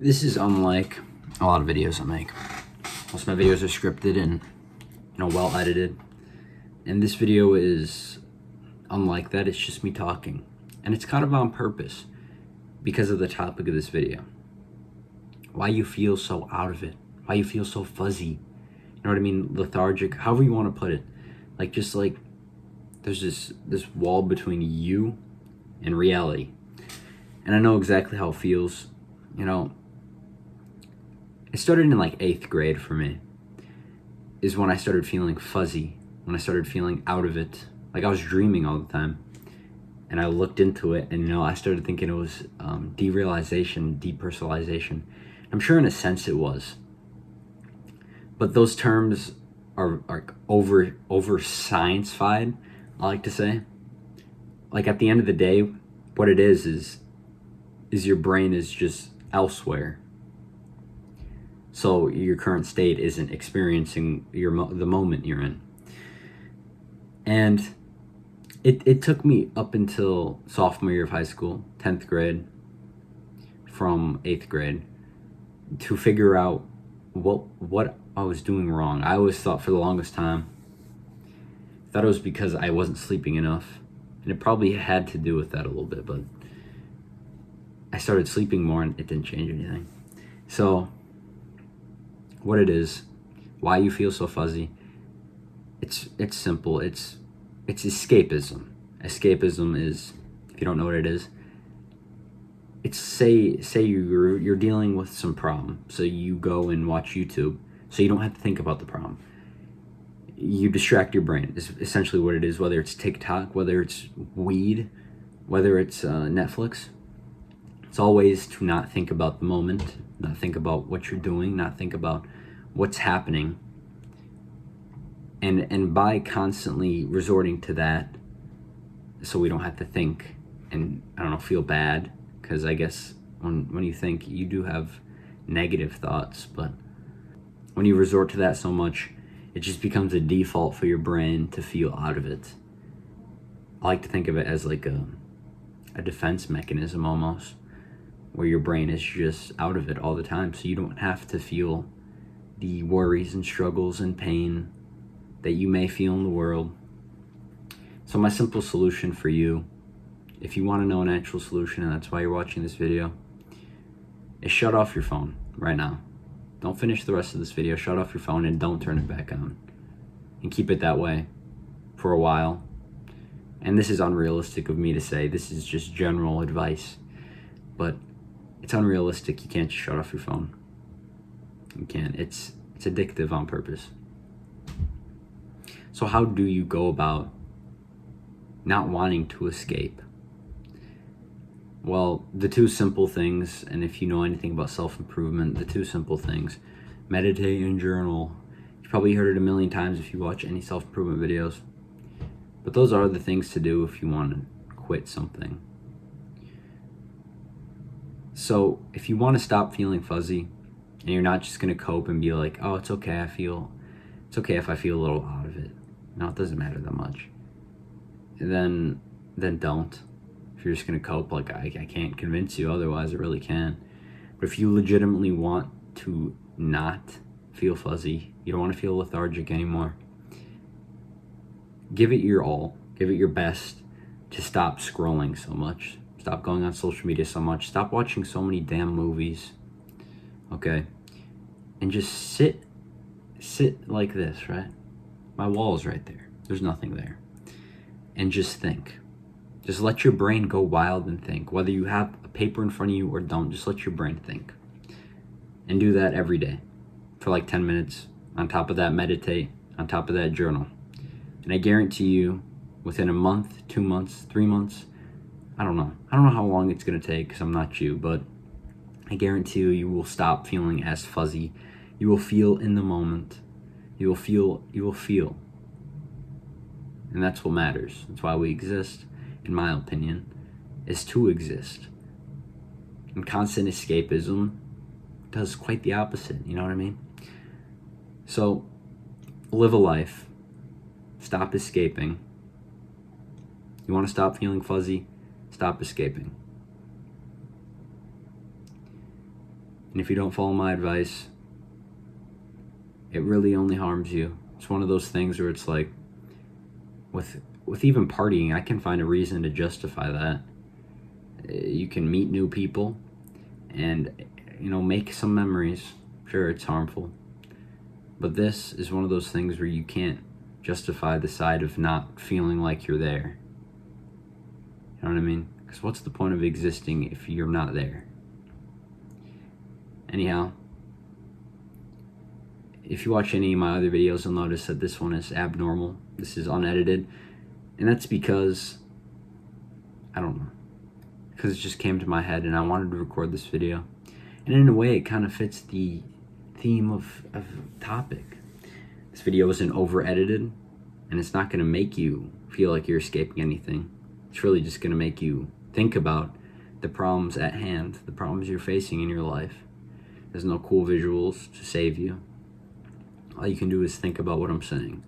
This is unlike a lot of videos I make. Most of my videos are scripted and, well edited. And this video is unlike that. It's just me talking. And it's kind of on purpose because of the topic of this video. Why you feel so out of it. Why you feel so fuzzy. You know what I mean? Lethargic. However you want to put it. There's this wall between you and reality. And I know exactly how it feels. It started in 8th grade for me, is when I started feeling fuzzy, when I started feeling out of it. I was dreaming all the time. And I looked into it and, I started thinking it was derealization, depersonalization. I'm sure in a sense it was. But those terms are over science-fied, I like to say. At the end of the day, what it is your brain is just elsewhere. So your current state isn't experiencing the moment you're in. And it took me up until sophomore year of high school, 10th grade, from 8th grade, to figure out what I was doing wrong. I always thought for the longest time, it was because I wasn't sleeping enough. And it probably had to do with that a little bit, but I started sleeping more and it didn't change anything. So what it is, why you feel so fuzzy, it's simple. It's escapism. Escapism is, if you don't know what it is, it's say you're dealing with some problem, so you go and watch YouTube, so you don't have to think about the problem. You distract your brain is essentially what it is, whether it's TikTok, whether it's weed, whether it's Netflix. It's always to not think about the moment, not think about what you're doing, not think about what's happening. And by constantly resorting to that, so we don't have to think and, feel bad, because I guess when you think, you do have negative thoughts, but when you resort to that so much, it just becomes a default for your brain to feel out of it. I like to think of it as a defense mechanism almost, where your brain is just out of it all the time, so you don't have to feel the worries and struggles and pain that you may feel in the world. So my simple solution for you, if you want to know an actual solution, and that's why you're watching this video, is shut off your phone right now. Don't finish the rest of this video. Shut off your phone and don't turn it back on. And keep it that way for a while. And this is unrealistic of me to say. This is just general advice. But it's unrealistic. You can't just shut off your phone. You can't. It's addictive on purpose. So how do you go about not wanting to escape? Well, the two simple things, and if you know anything about self-improvement, the two simple things, meditate and journal. You've probably heard it a million times if you watch any self-improvement videos. But those are the things to do if you want to quit something. So if you want to stop feeling fuzzy, and you're not just going to cope and be like, oh, it's okay if I feel a little out of it. No, it doesn't matter that much. Then don't. If you're just going to cope, I can't convince you otherwise, I really can. But if you legitimately want to not feel fuzzy, you don't want to feel lethargic anymore, give it your all. Give it your best to stop scrolling so much. Stop going on social media so much. Stop watching so many damn movies. Okay? And just sit like this, right? My wall's right there. There's nothing there. And just think. Just let your brain go wild and think. Whether you have a paper in front of you or don't, just let your brain think. And do that every day for 10 minutes. On top of that, meditate. On top of that, journal. And I guarantee you, within a month, 2 months, 3 months, I don't know how long it's going to take, because I'm not you, but I guarantee you will stop feeling as fuzzy. You will feel in the moment. You will feel. And that's what matters. That's why we exist, in my opinion, is to exist. And constant escapism does quite the opposite, you know what I mean? So, live a life. Stop escaping. You want to stop feeling fuzzy? Stop escaping. And if you don't follow my advice, it really only harms you. It's one of those things where it's like, with even partying, I can find a reason to justify that. You can meet new people and, make some memories. Sure, it's harmful. But this is one of those things where you can't justify the side of not feeling like you're there. You know what I mean? Because what's the point of existing if you're not there? Anyhow, if you watch any of my other videos, you'll notice that this one is abnormal. This is unedited. And that's because, I don't know, because it just came to my head and I wanted to record this video. And in a way, it kind of fits the theme of topic. This video isn't over-edited, and it's not going to make you feel like you're escaping anything. It's really just going to make you think about the problems at hand, the problems you're facing in your life. There's no cool visuals to save you. All you can do is think about what I'm saying.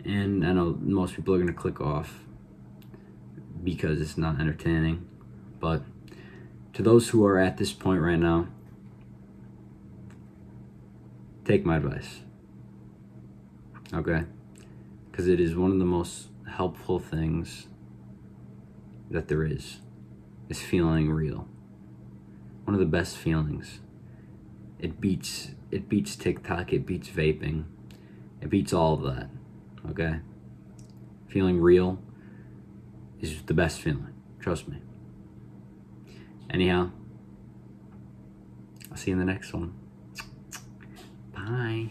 And I know most people are going to click off because it's not entertaining. But to those who are at this point right now, take my advice. Okay? Because it is one of the most helpful things that there is feeling real. One of the best feelings. It beats TikTok, it beats vaping, it beats all of that. Okay? Feeling real is the best feeling. Trust me. Anyhow, I'll see you in the next one. Bye.